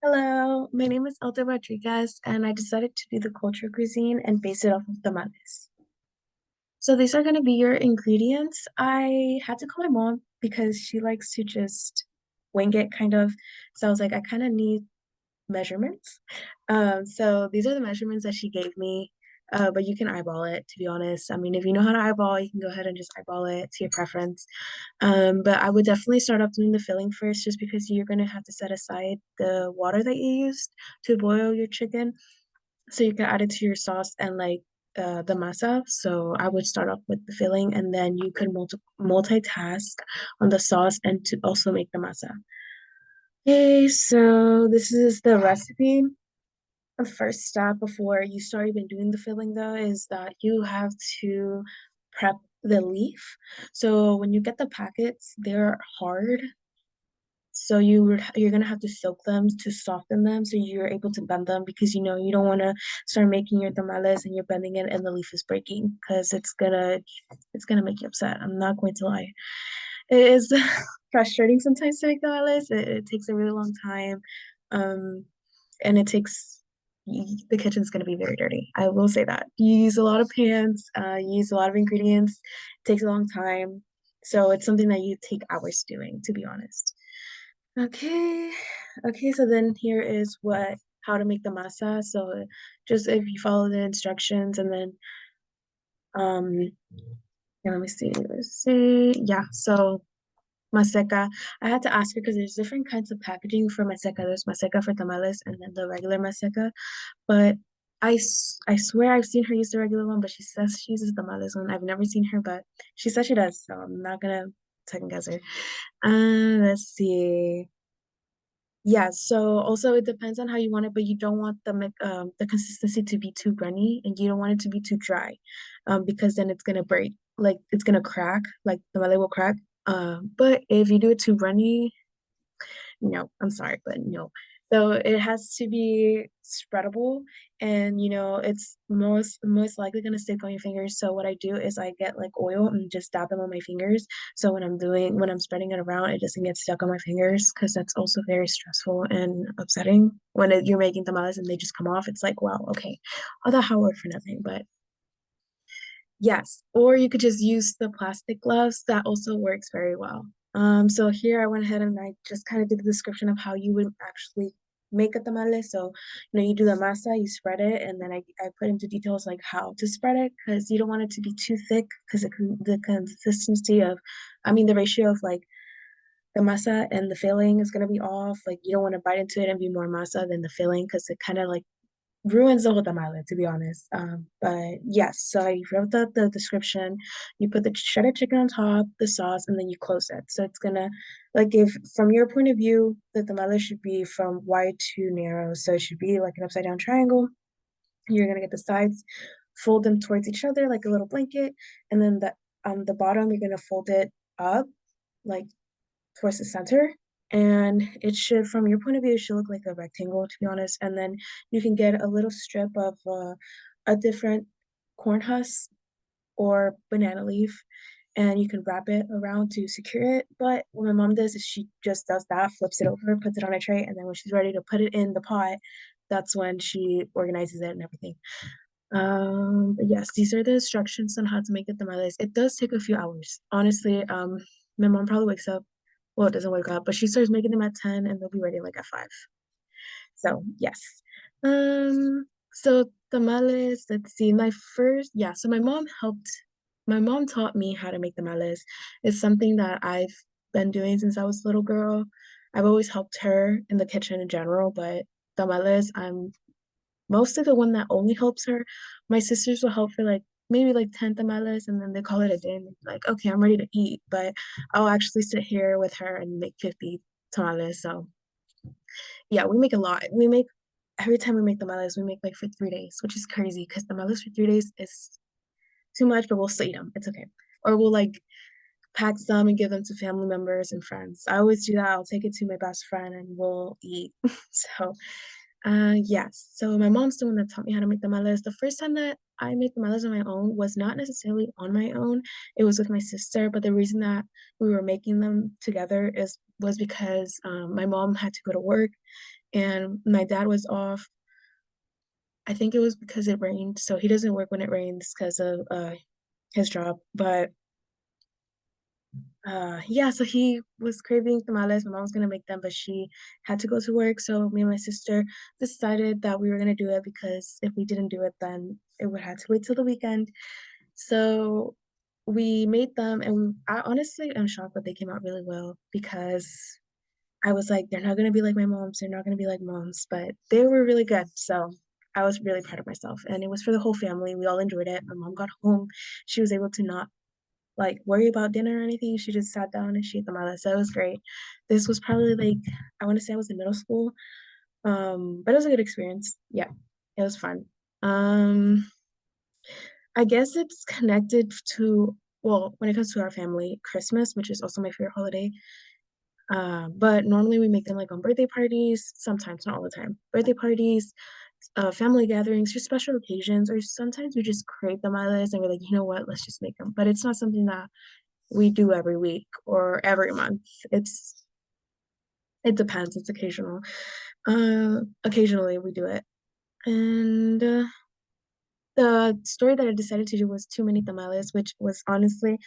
Hello, my name is Elda Rodriguez, and I decided to do the culture cuisine and base it off of tamales. So these are going to be your ingredients. I had to call my mom because she likes to just wing it kind of. So I was like, I kind of need measurements. So these are the measurements that she gave me. But you can eyeball it, to be honest. I mean, if you know how to eyeball, you can go ahead and just eyeball it to your preference. But I would definitely start off doing the filling first, just because you're going to have to set aside the water that you used to boil your chicken, so you can add it to your sauce and like the masa. So I would start off with the filling, and then you could multitask on the sauce and to also make the masa. Okay, so this is the recipe. The first step before you start even doing the filling, though, is that you have to prep the leaf. So when you get the packets, they're hard. So you're gonna have to soak them to soften them so you're able to bend them, because you don't want to start making your tamales and you're bending it and the leaf is breaking, because it's gonna make you upset. I'm not going to lie. It is frustrating sometimes to make tamales. It takes a really long time. Um, and it takes the kitchen's going to be very dirty. I will say that. You use a lot of pans, you use a lot of ingredients, it takes a long time. So it's something that you take hours doing, to be honest. Okay. Okay, so then here is what how to make the masa. So just if you follow the instructions, and then um yeah, let me see. Let's see. Yeah, so Maseca. I had to ask her because there's different kinds of packaging for Maseca. There's Maseca for tamales and then the regular Maseca. But I swear I've seen her use the regular one, but she says she uses the tamales one. I've never seen her, but she says she does, so I'm not gonna second guess her. Let's see. Yeah, so also it depends on how you want it, but you don't want the consistency to be too runny, and you don't want it to be too dry, because then it's gonna break, like it's gonna crack, like the mole will crack. But if you do it too runny, no, I'm sorry, but no. So it has to be spreadable, and it's most likely gonna stick on your fingers. So what I do is I get like oil and just dab them on my fingers. So when I'm spreading it around, it doesn't get stuck on my fingers, because that's also very stressful and upsetting when you're making tamales and they just come off. It's like, wow, okay, all that hard work for nothing. But yes, or you could just use the plastic gloves. That also works very well. So here I went ahead and I just kind of did the description of how you would actually make a tamale. So, you do the masa, you spread it, and then I put into details like how to spread it, because you don't want it to be too thick, because the consistency of, I mean, the ratio of like the masa and the filling is going to be off. Like you don't want to bite into it and be more masa than the filling, because it kind of like ruins the whole tamale, to be honest. But yes, so I wrote the description. You put the shredded chicken on top, the sauce, and then you close it. So it's gonna, like, if from your point of view, the tamale should be from wide to narrow. So it should be like an upside down triangle. You're gonna get the sides, fold them towards each other like a little blanket, and then the on the bottom you're gonna fold it up like towards the center. And it should, from your point of view, it should look like a rectangle, to be honest. And then you can get a little strip of a different corn husk or banana leaf, and you can wrap it around to secure it. But what my mom does is she just does that, flips it over, puts it on a tray, and then when she's ready to put it in the pot, that's when she organizes it and everything. But yes, these are the instructions on how to make the tamales. It does take a few hours. Honestly, my mom probably wakes up, well, it doesn't wake up, but she starts making them at 10 and they'll be ready like at 5. So yes. So tamales, let's see, so my mom taught me how to make tamales. It's something that I've been doing since I was a little girl. I've always helped her in the kitchen in general, but tamales, I'm mostly the one that only helps her. My sisters will help for like maybe like 10 tamales, and then they call it a day and they're like, okay, I'm ready to eat. But I'll actually sit here with her and make 50 tamales. So yeah, we make a lot. Every time we make tamales, we make like for 3 days, which is crazy, because tamales for 3 days is too much, but we'll still eat them. It's okay. Or we'll like pack some and give them to family members and friends. I always do that. I'll take it to my best friend and we'll eat. So yes. So my mom's the one that taught me how to make tamales. The first time that I made tamales on my own was not necessarily on my own. It was with my sister, but the reason that we were making them together is was because my mom had to go to work, and my dad was off. I think it was because it rained, so he doesn't work when it rains because of his job. But yeah, so he was craving tamales. My mom was gonna make them, but she had to go to work. So me and my sister decided that we were gonna do it because if we didn't do it, then it would have to wait till the weekend. So we made them, and I honestly am shocked that they came out really well because I was like, they're not gonna be like my mom's, they're not gonna be like mom's, but they were really good. So I was really proud of myself, and it was for the whole family. We all enjoyed it. My mom got home, she was able to not like worry about dinner or anything. She just sat down and she ate the mala. So it was great. This was probably like I want to say I was in middle school. But it was a good experience. Yeah, it was fun. Um, I guess it's connected to well, when it comes to our family, Christmas, which is also my favorite holiday. But normally we make them like on birthday parties, sometimes, not all the time. Birthday parties, family gatherings, just special occasions, or sometimes we just create the malas and we're like, you know what, let's just make them. But it's not something that we do every week or every month. It depends. It's occasional. Occasionally we do it. And the story that I decided to do was too many tamales, which was honestly,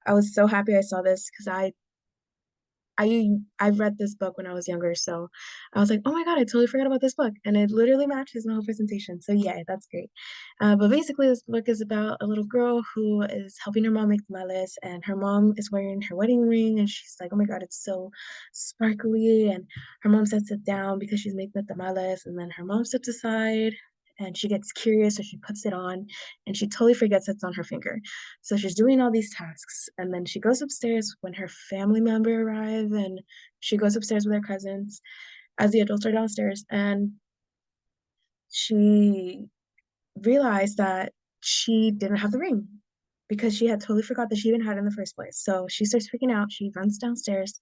I was so happy I saw this because I read this book when I was younger, so I was like, "Oh my God, I totally forgot about this book," and it literally matches my whole presentation. So yeah, that's great. But basically, this book is about a little girl who is helping her mom make tamales, and her mom is wearing her wedding ring, and she's like, "Oh my God, it's so sparkly!" And her mom sets it down because she's making the tamales, and then her mom steps aside. And she gets curious, so she puts it on, and she totally forgets it's on her finger. So she's doing all these tasks, and then she goes upstairs when her family member arrive, and she goes upstairs with her cousins as the adults are downstairs, and she realized that she didn't have the ring because she had totally forgot that she even had it in the first place. So she starts freaking out. She runs downstairs.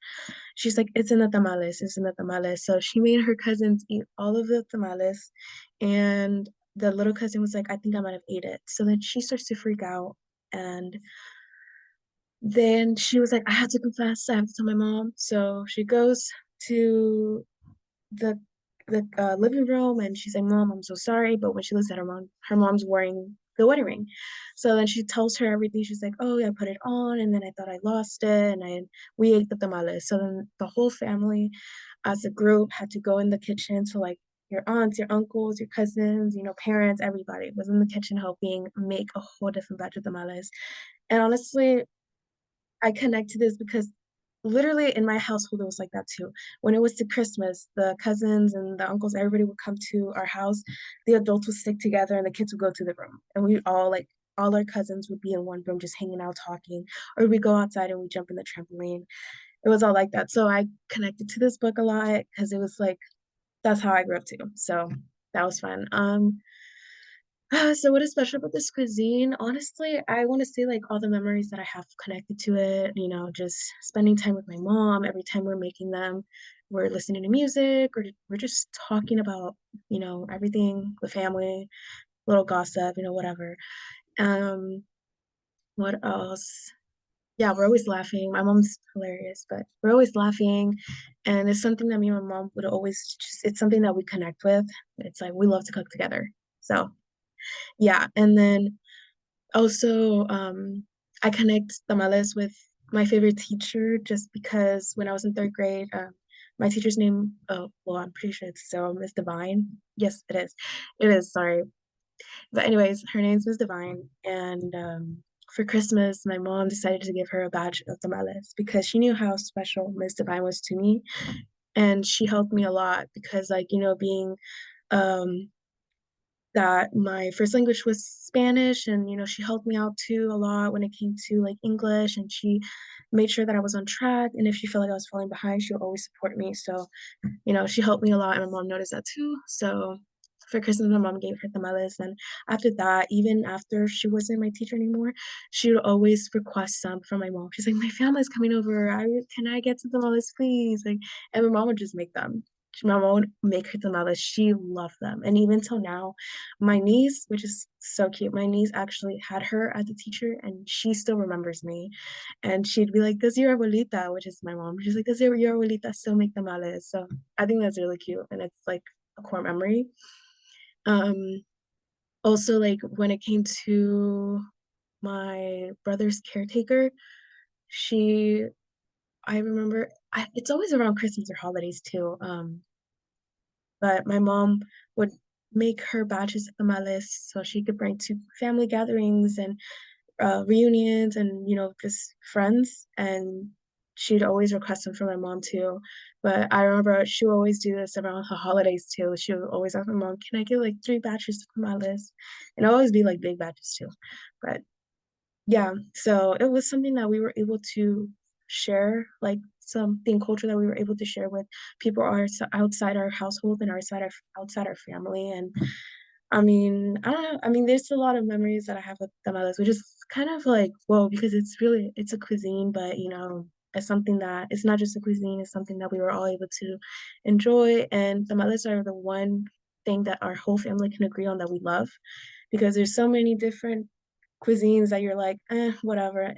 She's like, "It's in the tamales. It's in the tamales." So she made her cousins eat all of the tamales, and the little cousin was like, "I think I might have ate it." So then she starts to freak out, and then she was like, I have to confess, I have to tell my mom. So she goes to the living room and she's like, Mom, I'm so sorry. But when she looks at her mom's wearing the wedding ring. So then she tells her everything. She's like, oh, yeah, I put it on and then I thought I lost it and we ate the tamales. So then the whole family as a group had to go in the kitchen. So like your aunts, your uncles, your cousins, parents, everybody was in the kitchen helping make a whole different batch of tamales. And honestly, I connect to this because literally in my household it was like that too. When it was to Christmas, the cousins and the uncles, everybody would come to our house. The adults would stick together and the kids would go to the room. And we all like all our cousins would be in one room just hanging out talking. Or we go outside and we jump in the trampoline. It was all like that. So I connected to this book a lot because it was like that's how I grew up too. So that was fun. So what is special about this cuisine? Honestly, I want to say like all the memories that I have connected to it, just spending time with my mom every time we're making them. We're listening to music or we're just talking about, everything, the family, little gossip, whatever. Um, what else? Yeah, we're always laughing. My mom's hilarious, but we're always laughing. And it's something that me and my mom would always just, it's something that we connect with. It's like we love to cook together. So yeah. And then also, I connect tamales with my favorite teacher just because when I was in third grade, my teacher's name, oh, well, I'm pretty sure it's still Miss Divine. Yes, it is. It is, sorry. But anyways, her name's Miss Divine. And for Christmas, my mom decided to give her a badge of tamales because she knew how special Miss Divine was to me. And she helped me a lot because, like, being um that my first language was Spanish and she helped me out too a lot when it came to like English and she made sure that I was on track and if she felt like I was falling behind she'll always support me so she helped me a lot and my mom noticed that too so for Christmas my mom gave her tamales and after that even after she wasn't my teacher anymore she would always request some from my mom. She's like, my family's coming over, I can I get some tamales please, like, and my mom would just make them my mom would make her tamales. She loved them. And even till now, my niece, which is so cute, my niece actually had her as a teacher and she still remembers me. And she'd be like, does your abuelita, which is my mom, she's like, does your abuelita still make tamales? So I think that's really cute and it's like a core memory. Um, Also like when it came to my brother's caretaker, she I remember it's always around Christmas or holidays too. But my mom would make her batches of tamales so she could bring to family gatherings and reunions and just friends. And she'd always request them for my mom too. But I remember she would always do this around the holidays too. She would always ask my mom, "Can I get like 3 batches of tamales?" And it'd always be like big batches too. But yeah, so it was something that we were able to share, like something culture that we were able to share with people outside our household and outside our family. And I mean, I don't know. I mean, there's a lot of memories that I have with tamales, which is kind of like, whoa, because it's a cuisine, but it's something that it's not just a cuisine, it's something that we were all able to enjoy. And tamales are the one thing that our whole family can agree on that we love because there's so many different cuisines that you're like, whatever,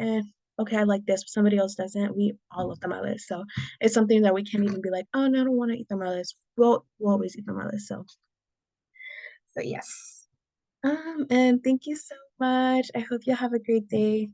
okay, I like this, but somebody else doesn't. We all love tamales. So it's something that we can't even be like, oh no, I don't want to eat tamales. We'll always eat tamales. So yes. And thank you so much. I hope you have a great day.